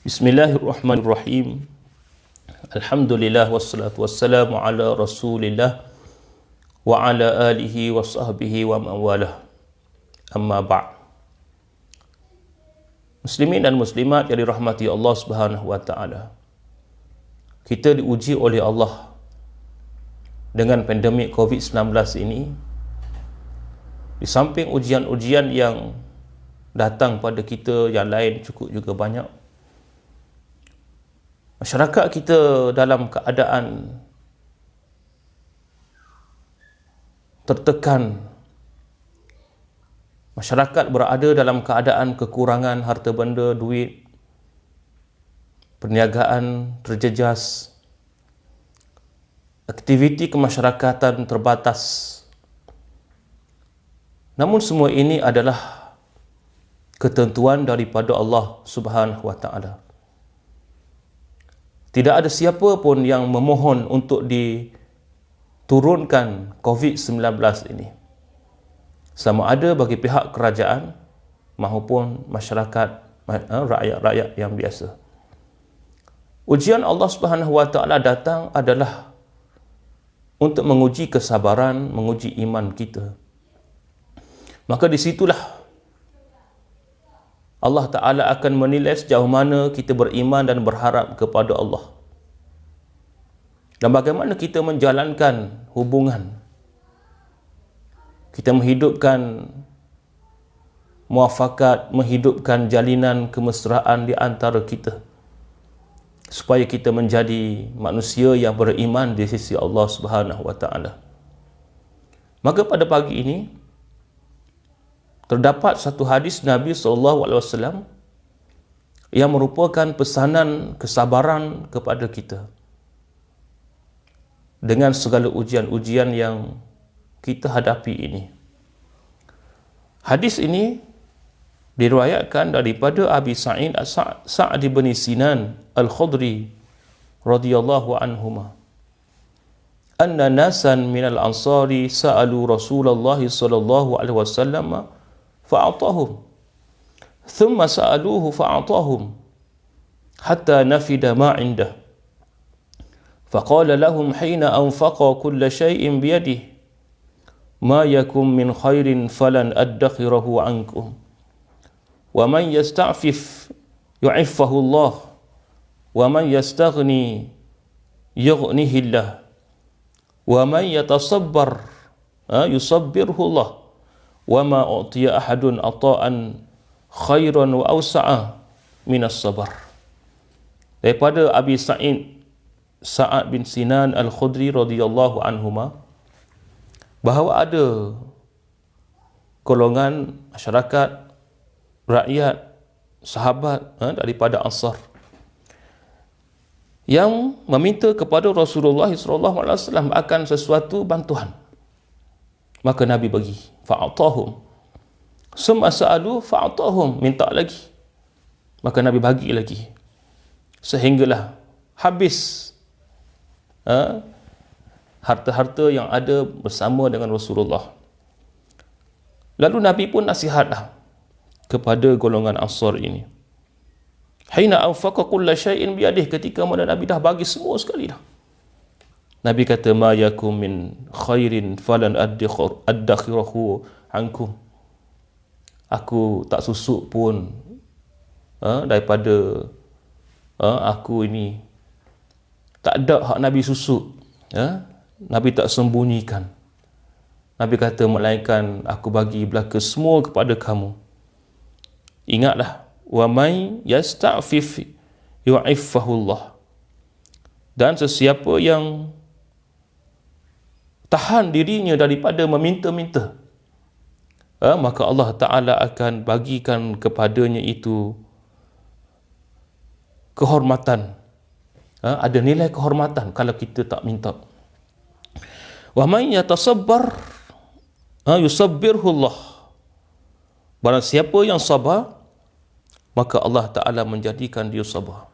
Bismillahirrahmanirrahim. Alhamdulillah wassalatu wassalamu ala Rasulillah wa ala alihi wa sahbihi wa mawalah. Amma ba'd. Muslimin dan muslimat yang dirahmati Allah Subhanahu wa taala. Kita diuji oleh Allah dengan pandemik COVID-19 ini. Di samping ujian-ujian yang datang pada kita, yang lain cukup juga banyak. Masyarakat kita dalam keadaan tertekan. Masyarakat berada dalam keadaan kekurangan harta benda, duit, perniagaan terjejas, aktiviti kemasyarakatan terbatas. Namun semua ini adalah ketentuan daripada Allah Subhanahu wa taala. Tidak ada siapa pun yang memohon untuk diturunkan COVID-19 ini. Sama ada bagi pihak kerajaan maupun masyarakat, rakyat-rakyat yang biasa. Ujian Allah Subhanahu wa taala datang adalah untuk menguji kesabaran, menguji iman kita. Maka di situlah Allah Ta'ala akan menilai sejauh mana kita beriman dan berharap kepada Allah. Dan bagaimana kita menjalankan hubungan. Kita menghidupkan muafakat, menghidupkan jalinan kemesraan di antara kita. Supaya kita menjadi manusia yang beriman di sisi Allah Subhanahu wa taala. Maka pada pagi ini terdapat satu hadis Nabi SAW yang merupakan pesanan kesabaran kepada kita dengan segala ujian-ujian yang kita hadapi ini. Hadis ini diriwayatkan daripada Abi Sa'id Sa'd bin Sinan Al-Khudri radhiyallahu anhuma. Anna nasan minal ansari sa'alu Rasulullah sallallahu alaihi wasallam fa'atahum thumma sa'aluhu fa'atahum hatta nafida ma 'indah faqala lahum hina anfaqa kulla shay'in biyadihi ma yakum min khairin falan addakhirahu 'ankum wa man yasta'fif yu'iffahu Allah wa man yastaghni yughnihi Allah wa man yatasabbar yusabbirhu Allah wa ma u'tiya ahadun ata'an khairan wa awsa'a minas sabar. Daripada Abi Sa'ad bin Sinan Al-Khudri radhiyallahu anhuma, bahawa ada golongan masyarakat, rakyat, sahabat daripada Ansar yang meminta kepada Rasulullah SAW akan sesuatu bantuan. Maka Nabi bagi, fa'atahum. Summa sa'alu fa'atahum, minta lagi. Maka Nabi bagi lagi. Sehinggalah habis harta-harta yang ada bersama dengan Rasulullah. Lalu Nabi pun nasihatlah kepada golongan Ansar ini. Hina anfaqa kulla syai'in biyadihi, ketika mana Nabi dah bagi semua sekali dah. Nabi kata, ma yakum min khairin falan addakhirahu ankum. Aku tak susuk pun daripada aku ini. Tak ada hak Nabi susuk. Nabi tak sembunyikan. Nabi kata, melainkan aku bagi belaka semua kepada kamu. Ingatlah, wa may yasta'fif yu'iffahu Allah. Dan sesiapa yang tahan dirinya daripada meminta-minta, maka Allah Ta'ala akan bagikan kepadanya itu kehormatan. Ada nilai kehormatan kalau kita tak minta. Wa man yatasabbar yusabbirhu Allah. Barang siapa yang sabar, maka Allah Ta'ala menjadikan dia sabar.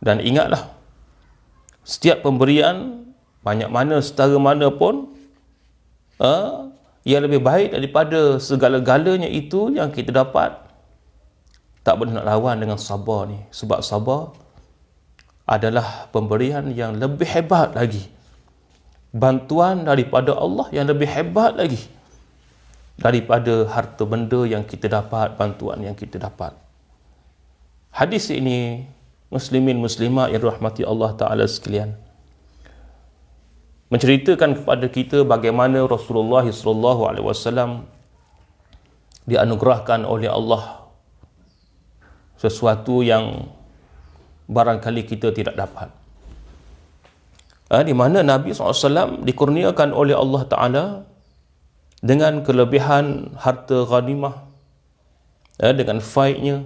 Dan ingatlah, setiap pemberian, banyak mana, setara mana pun, yang lebih baik daripada segala-galanya itu yang kita dapat tak boleh nak lawan dengan sabar ni. Sebab sabar adalah pemberian yang lebih hebat lagi, bantuan daripada Allah yang lebih hebat lagi daripada harta benda yang kita dapat, bantuan yang kita dapat. Hadis ini, muslimin muslimat yang rahmati Allah Ta'ala sekalian, menceritakan kepada kita bagaimana Rasulullah SAW dianugerahkan oleh Allah sesuatu yang barangkali kita tidak dapat. Di mana Nabi SAW dikurniakan oleh Allah Ta'ala dengan kelebihan harta ghanimah, dengan faidnya,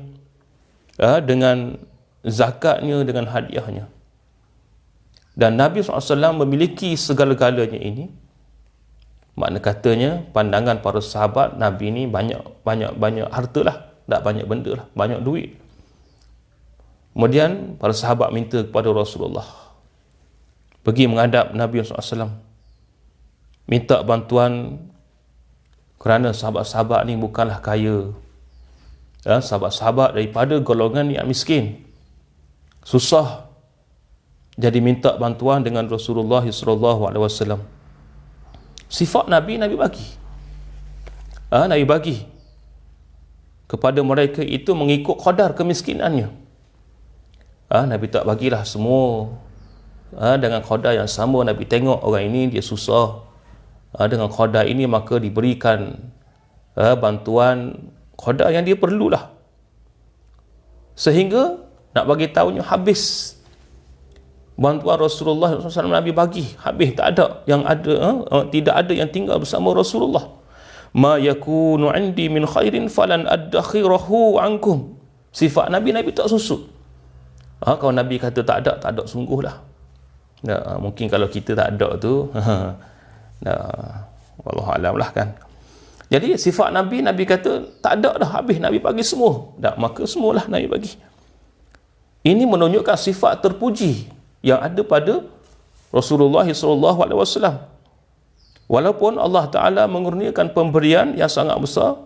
dengan zakatnya, dengan hadiahnya. Dan Nabi SAW memiliki segala-galanya ini. Makna katanya, pandangan para sahabat Nabi ni banyak harta lah, tak banyak benda lah, banyak duit. Kemudian para sahabat minta kepada Rasulullah, pergi menghadap Nabi SAW, minta bantuan, kerana sahabat-sahabat ni bukanlah kaya. Sahabat-sahabat daripada golongan yang miskin, susah. Jadi minta bantuan dengan Rasulullah SAW. Sifat Nabi bagi. Nabi bagi kepada mereka itu mengikut qadar kemiskinannya. Nabi tak bagilah semua dengan qadar yang sama. Nabi tengok orang ini dia susah, dengan qadar ini maka diberikan bantuan qadar yang dia perlulah, sehingga nak bagi tahunya habis bantuan Rasulullah SAW. Nabi bagi habis, tak ada yang ada, tidak ada yang tinggal bersama Rasulullah. Ma yakunu indi min khairin falan addakhirahu ankum. Sifat Nabi tak susut. Kalau Nabi kata tak ada sungguhlah. Mungkin kalau kita tak ada tu wallahualam lah kan. Jadi sifat Nabi kata tak ada dah, habis Nabi bagi semua. Maka semualah Nabi bagi. Ini menunjukkan sifat terpuji yang ada pada Rasulullah SAW. Walaupun Allah Ta'ala mengurniakan pemberian yang sangat besar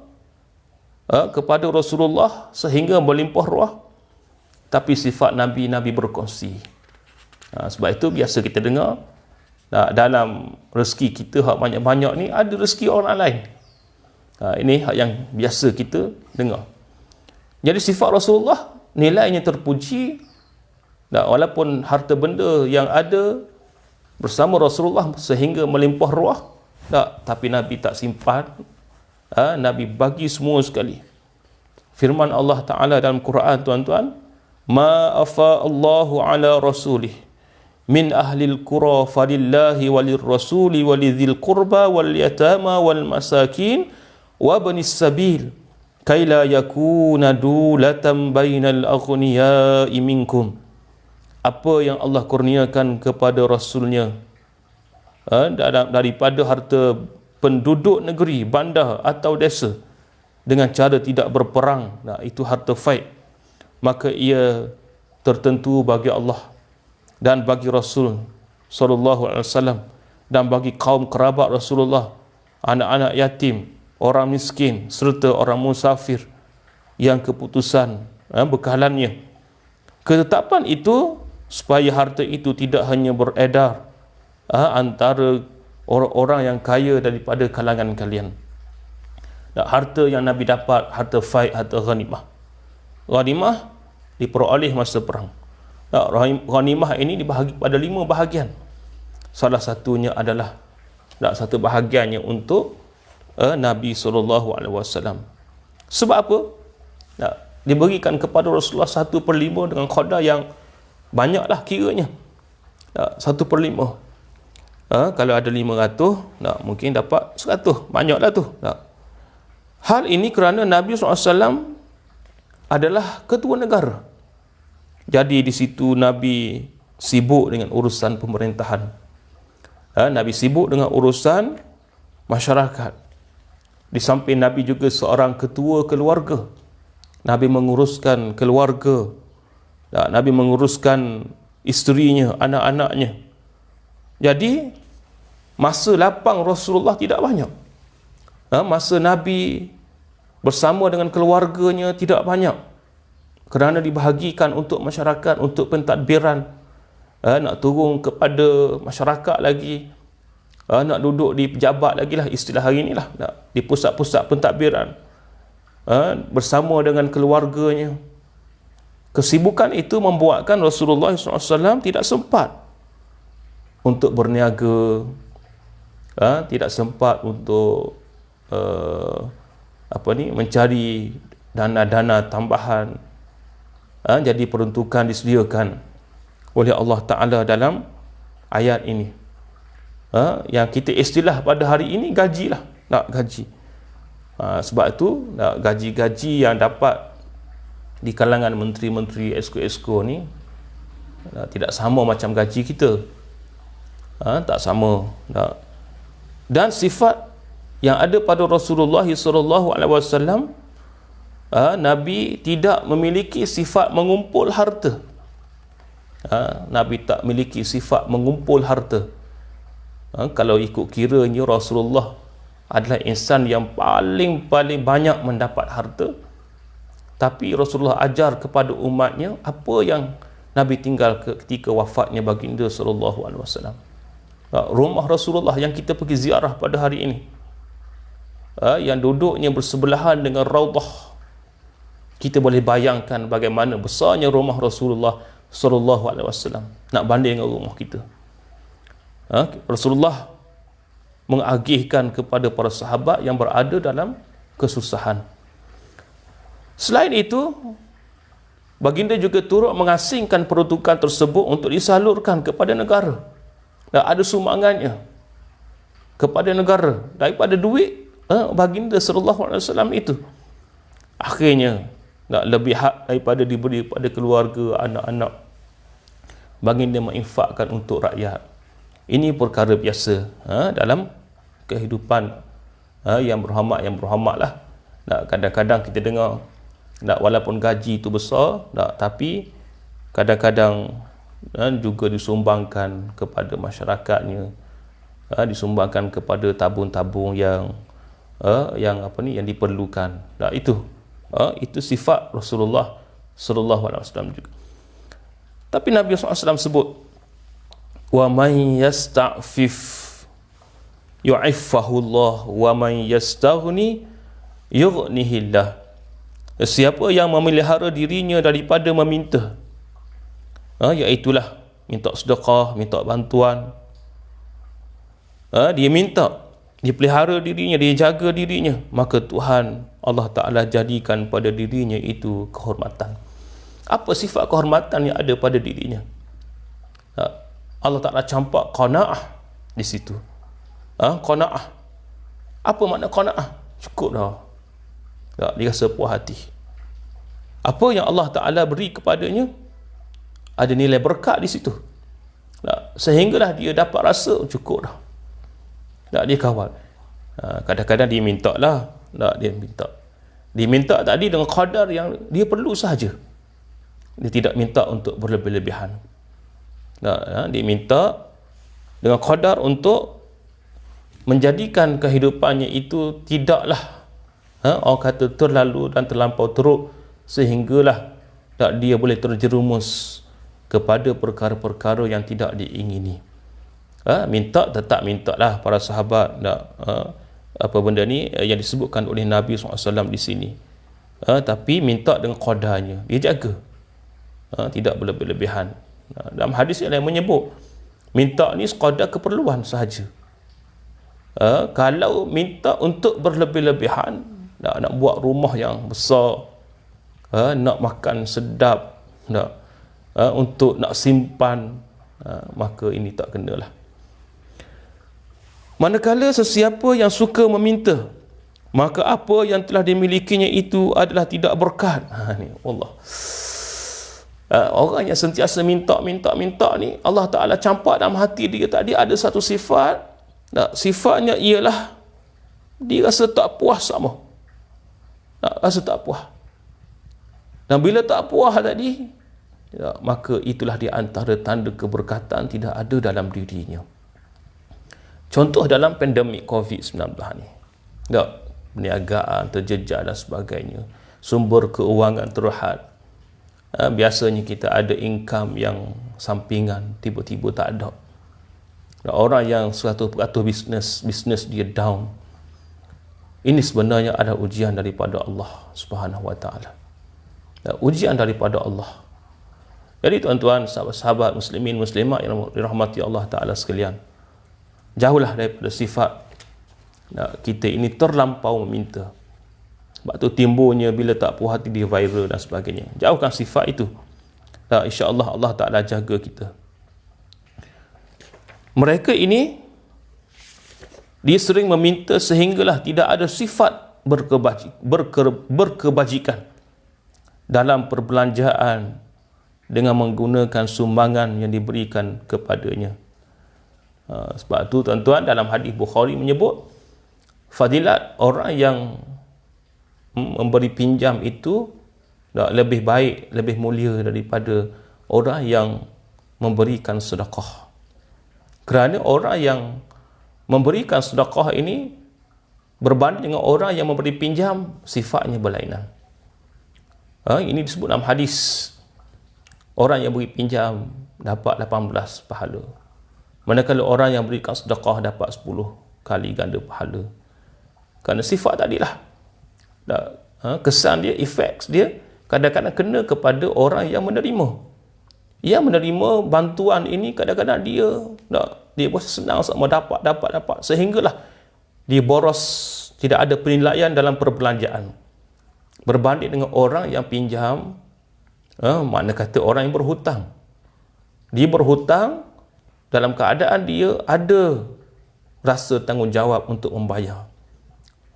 kepada Rasulullah sehingga melimpah ruah, tapi sifat Nabi berkongsi. Sebab itu biasa kita dengar dalam rezeki kita hak banyak-banyak ni ada rezeki orang lain. Ini hak yang biasa kita dengar. Jadi sifat Rasulullah nilainya terpuji. Walaupun harta benda yang ada bersama Rasulullah sehingga melimpah ruah, tapi Nabi tak simpan. Nabi bagi semua sekali. Firman Allah Ta'ala dalam Quran, tuan-tuan, ma afa Allahu ala rasulih min ahlil qura falillahi walir rasuli walidhil qurba wal yatama wal masakin wa banis sabil kai la yakuna dulatan bainal aghniya'i minkum. Apa yang Allah kurniakan kepada Rasulnya daripada harta penduduk negeri, bandar atau desa dengan cara tidak berperang, itu harta faid, maka ia tertentu bagi Allah dan bagi Rasul SAW dan bagi kaum kerabat Rasulullah, anak-anak yatim, orang miskin serta orang musafir yang keputusan bekalannya. Ketetapan itu supaya harta itu tidak hanya beredar antara orang-orang yang kaya daripada kalangan kalian. Harta yang Nabi dapat, harta faid, harta ghanimah. Ghanimah diperoleh masa perang. Ghanimah ini dibahagi pada 5 bahagian. Salah satunya adalah satu bahagiannya untuk Nabi SAW. Sebab apa? Diberikan kepada Rasulullah 1/5 dengan qadar yang banyaklah kiranya. 1/5. Kalau ada 500, mungkin dapat 100. Banyaklah tu. Hal ini kerana Nabi SAW adalah ketua negara. Jadi di situ Nabi sibuk dengan urusan pemerintahan. Nabi sibuk dengan urusan masyarakat. Di samping Nabi juga seorang ketua keluarga. Nabi menguruskan keluarga. Nabi menguruskan isterinya, anak-anaknya. Jadi masa lapang Rasulullah tidak banyak. Masa Nabi bersama dengan keluarganya tidak banyak. kerana dibahagikan untuk masyarakat, untuk pentadbiran, nak turun kepada masyarakat lagi, nak duduk di pejabat lagi lah, istilah hari ni lah, di pusat-pusat pentadbiran, bersama dengan keluarganya. Kesibukan itu membuatkan Rasulullah SAW tidak sempat untuk berniaga, tidak sempat untuk mencari dana-dana tambahan. Jadi peruntukan disediakan oleh Allah Ta'ala dalam ayat ini. Yang kita istilah pada hari ini gaji lah, gaji. Sebab itu gaji-gaji yang dapat di kalangan menteri-menteri, esko-esko ni tidak sama macam gaji kita. Tak sama. Dan sifat yang ada pada Rasulullah SAW, Nabi tidak memiliki sifat mengumpul harta. Nabi tak memiliki sifat mengumpul harta. Kalau ikut kiranya Rasulullah adalah insan yang paling banyak mendapat harta, tapi Rasulullah ajar kepada umatnya apa yang Nabi tinggal ketika wafatnya baginda sallallahu alaihi wasallam. Rumah Rasulullah yang kita pergi ziarah pada hari ini, yang duduknya bersebelahan dengan Raudah, kita boleh bayangkan bagaimana besarnya rumah Rasulullah sallallahu alaihi wasallam nak banding dengan rumah kita. Rasulullah mengagihkan kepada para sahabat yang berada dalam kesusahan. Selain itu, baginda juga turut mengasingkan peruntukan tersebut untuk disalurkan kepada negara. Dan ada sumbangannya kepada negara daripada duit baginda sallallahu alaihi wasallam itu. Akhirnya lebih hak daripada diberi pada keluarga, anak-anak, baginda menginfakkan untuk rakyat. Ini perkara biasa dalam kehidupan yang berhormat lah. Kadang-kadang kita dengar, walaupun gaji itu besar, tapi kadang-kadang juga disumbangkan kepada masyarakatnya, disumbangkan kepada tabung-tabung yang diperlukan. Itu sifat Rasulullah sallallahu alaihi wasallam juga. Tapi Nabi SAW sebut, wa man yasta'fif yu'iffahullah wa man yastaghni yughnihillah. Siapa yang memelihara dirinya daripada meminta, iaitulah minta sedekah, minta bantuan, dia minta, dia pelihara dirinya, dia jaga dirinya, maka Tuhan Allah Ta'ala jadikan pada dirinya itu kehormatan. Apa sifat kehormatan yang ada pada dirinya? Allah Ta'ala campak qanaah di situ. Qanaah. Apa makna qanaah? Cukup dah. Dia rasa puas hati. Apa yang Allah Ta'ala beri kepadanya, ada nilai berkat di situ. Sehinggalah dia dapat rasa cukup dah. Dia kawal. Kadang-kadang dia minta lah. Dia minta. Dia minta tadi dengan qadar yang dia perlu sahaja. Dia tidak minta untuk berlebih-lebihan. Dia minta dengan qadar untuk menjadikan kehidupannya itu tidaklah orang kata terlalu dan terlampau teruk, sehinggalah dia boleh terjerumus kepada perkara-perkara yang tidak diingini. Minta tetap minta lah para sahabat. Apa benda ni yang disebutkan oleh Nabi SAW di sini. Tapi minta dengan qadarnya, dia jaga, tidak berlebih-lebihan. Dalam hadis yang lain menyebut, minta ni sekadar keperluan sahaja. Kalau minta untuk berlebih-lebihan, nak buat rumah yang besar, nak makan sedap, untuk nak simpan, maka ini tak kenalah. Manakala sesiapa yang suka meminta, maka apa yang telah dimilikinya itu adalah tidak berkat. Ni Allah. Orang yang sentiasa minta ni, Allah Ta'ala campak dalam hati dia tadi ada satu sifat. Sifatnya ialah dia rasa tak puas sama. Rasa tak puas. Dan bila tak puas tadi, maka itulah di antara tanda keberkatan tidak ada dalam dirinya. Contoh dalam pandemik COVID-19 ni, perniagaan terjejas dan sebagainya, sumber keuangan terhad, Biasanya kita ada income yang sampingan, tiba-tiba tak ada. Orang yang 100% bisnes dia down, ini sebenarnya adalah ujian daripada Allah Subhanahu Wa Taala. Ujian daripada Allah. Jadi tuan-tuan, sahabat-sahabat muslimin muslimat yang dirahmati Allah Taala sekalian, jauhlah daripada sifat kita ini terlampau meminta. Sebab tu timbulnya bila tak puas hati dia viral dan sebagainya. Jauhkan sifat itu. InsyaAllah Allah Ta'ala jaga kita. Mereka ini, dia sering meminta sehinggalah tidak ada sifat berkebajikan dalam perbelanjaan dengan menggunakan sumbangan yang diberikan kepadanya. Sebab tu tuan-tuan, dalam hadis Bukhari menyebut fadilat orang yang memberi pinjam itu lebih baik, lebih mulia daripada orang yang memberikan sedekah. Kerana orang yang memberikan sedekah ini berbanding dengan orang yang memberi pinjam, sifatnya berlainan. Ini disebut dalam hadis, orang yang beri pinjam dapat 18 pahala, manakala orang yang berikan sedekah dapat 10 kali ganda pahala. Kerana sifat tadilah, kesan dia, efek dia kadang-kadang kena kepada orang yang menerima. Yang menerima bantuan ini kadang-kadang dia senang sama dapat sehinggalah dia boros, tidak ada penilaian dalam perbelanjaan berbanding dengan orang yang pinjam. Mana kata orang yang berhutang, dia berhutang dalam keadaan dia ada rasa tanggungjawab untuk membayar.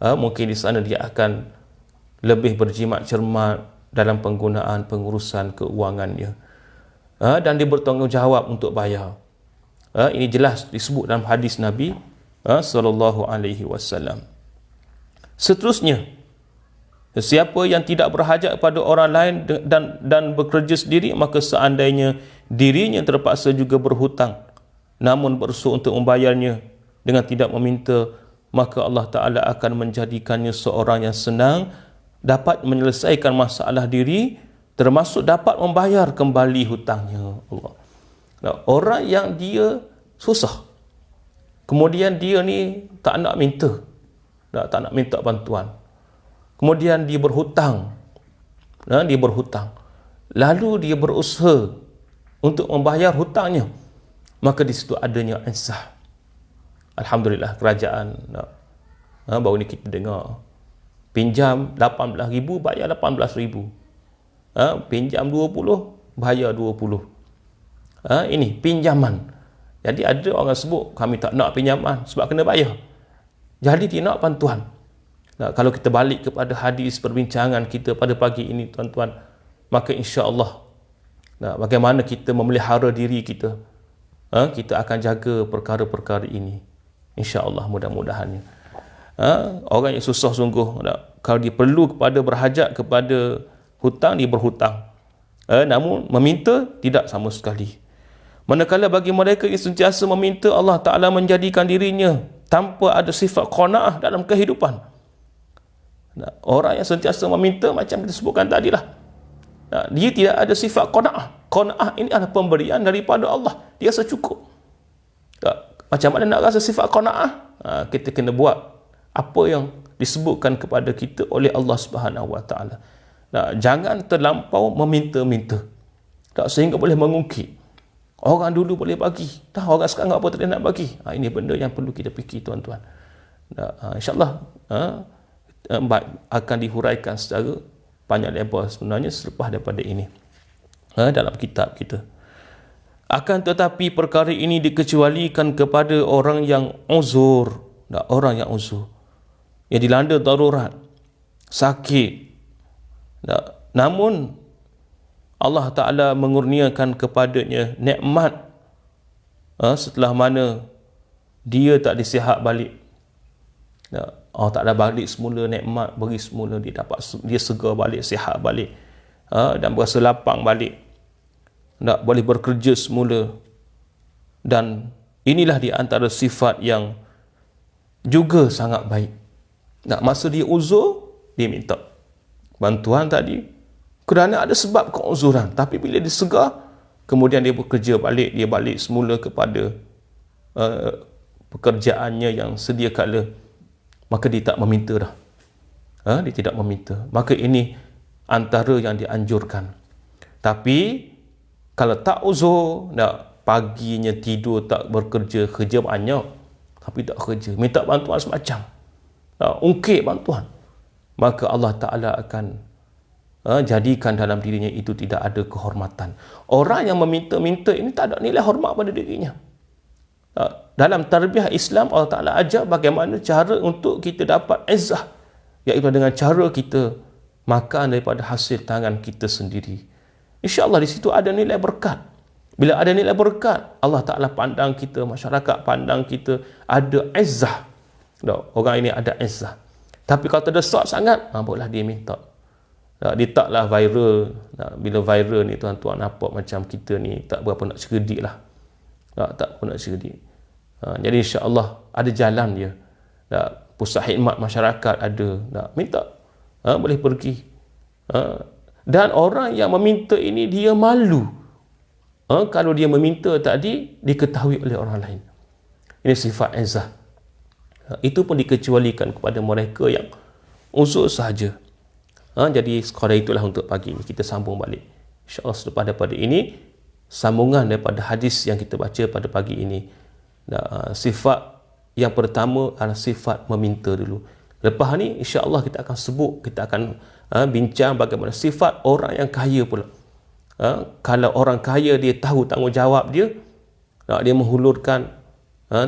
Mungkin di sana dia akan lebih berjimat cermat dalam penggunaan pengurusan keuangannya, dan dia bertanggungjawab untuk bayar. Ini jelas disebut dalam hadis Nabi sallallahu alaihi wasallam. Seterusnya, siapa yang tidak berhajat pada orang lain dan bekerja sendiri, maka seandainya dirinya terpaksa juga berhutang namun berusaha untuk membayarnya dengan tidak meminta, maka Allah Ta'ala akan menjadikannya seorang yang senang dapat menyelesaikan masalah diri, termasuk dapat membayar kembali hutangnya. Allah. Orang yang dia susah, kemudian dia ni tak nak minta, tak nak minta bantuan, kemudian dia berhutang, lalu dia berusaha untuk membayar hutangnya, maka di situ adanya insaf. Alhamdulillah, kerajaan baru ni kita dengar pinjam 18,000 bayar 18,000, pinjam 20 bayar 20. Ini pinjaman. Jadi ada orang sebut kami tak nak pinjaman sebab kena bayar, jadi dia nak bantuan. Kalau kita balik kepada hadis perbincangan kita pada pagi ini tuan-tuan, maka insya-Allah bagaimana kita memelihara diri kita, kita akan jaga perkara-perkara ini insya-Allah, mudah-mudahannya. Orang yang susah sungguh, kalau dia perlu kepada berhajat kepada hutang, dia berhutang, namun meminta tidak sama sekali. Manakala bagi mereka yang sentiasa meminta, Allah Ta'ala menjadikan dirinya tanpa ada sifat qanaah dalam kehidupan. Orang yang sentiasa meminta, macam kita sebutkan tadilah, dia tidak ada sifat qanaah. Qanaah ini adalah pemberian daripada Allah, dia secukup. Macam mana nak rasa sifat qanaah? Kita kena buat apa yang disebutkan kepada kita oleh Allah Subhanahu Wa Taala. Jangan terlampau meminta-minta, sehingga boleh mengungkit. Orang dulu boleh bagi, orang sekarang apa tak nak bagi. Ini benda yang perlu kita fikir tuan-tuan. InsyaAllah akan dihuraikan secara panjang lebar sebenarnya selepas daripada ini dalam kitab kita. Akan tetapi perkara ini dikecualikan kepada orang yang uzur, yang dilanda darurat, sakit. Namun Allah Ta'ala mengurniakan kepadanya nikmat setelah mana dia tak disihat balik. Allah Ta'ala balik semula nikmat, beri semula, dia segar balik, sihat balik, dan berasa lapang balik, boleh bekerja semula. Dan inilah di antara sifat yang juga sangat baik. Masa dia uzur, dia minta bantuan tadi, kerana ada sebab keuzuran. Tapi bila disegar, kemudian dia bekerja balik, dia balik semula kepada pekerjaannya yang sedia kala, maka dia tak meminta dah. Dia tidak meminta. Maka ini antara yang dianjurkan. Tapi kalau tak uzur, nak paginya tidur tak bekerja, kerja banyak tapi tak kerja, minta bantuan semacam, ungkit bantuan, maka Allah Ta'ala akan jadikan dalam dirinya itu tidak ada kehormatan. Orang yang meminta-minta ini tak ada nilai hormat pada dirinya. Dalam tarbiyah Islam, Allah Ta'ala ajar bagaimana cara untuk kita dapat izzah, iaitu dengan cara kita makan daripada hasil tangan kita sendiri. InsyaAllah di situ ada nilai berkat. Bila ada nilai berkat, Allah Ta'ala pandang kita, masyarakat pandang kita ada izzah. Orang ini ada izzah. Tapi kalau terdesak sangat, bolehlah dia minta. Dia taklah viral. Bila viral ni tuan-tuan nampak macam kita ni tak berapa nak cerdik lah. Tak berapa nak cerdik. Jadi insya-Allah ada jalan dia. Pusat khidmat masyarakat ada. Minta. Boleh pergi. Dan orang yang meminta ini dia malu. Kalau dia meminta tadi diketahui oleh orang lain. Ini sifat izzah. Itu pun dikecualikan kepada mereka yang uzur sahaja. Jadi sekadar itulah untuk pagi ini. Kita sambung balik. InsyaAllah selepas daripada ini, sambungan daripada hadis yang kita baca pada pagi ini. Sifat yang pertama adalah sifat meminta dulu. Lepas ni insyaAllah kita akan sebut, kita akan bincang bagaimana sifat orang yang kaya pula. Kalau orang kaya dia tahu tanggungjawab dia, dia menghulurkan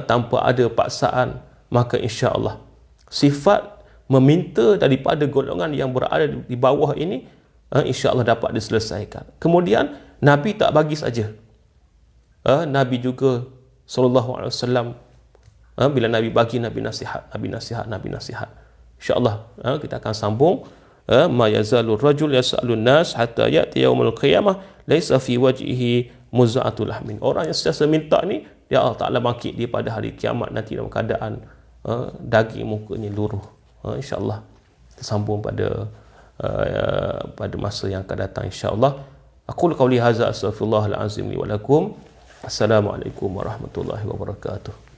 tanpa ada paksaan, maka insya-Allah sifat meminta daripada golongan yang berada di bawah ini insya-Allah dapat diselesaikan. Kemudian Nabi tak bagi saja. Nabi juga sallallahu alaihi wasallam bila Nabi bagi, Nabi nasihat. Insya-Allah kita akan sambung. Ma yazalu rajul yas'alun nas hatta ya'ti yaumul qiyamah laisa fi wajhihi muz'atul lahmin. Orang yang sentiasa minta ni, dia Allah Ta'ala bangkit dia pada hari kiamat nanti dalam keadaan daging mukanya luruh. InsyaAllah kita sambung pada masa yang akan datang insyaAllah. Aqulu qawli hadza astaghfirullahal azim li wa lakum. Assalamualaikum warahmatullahi wabarakatuh.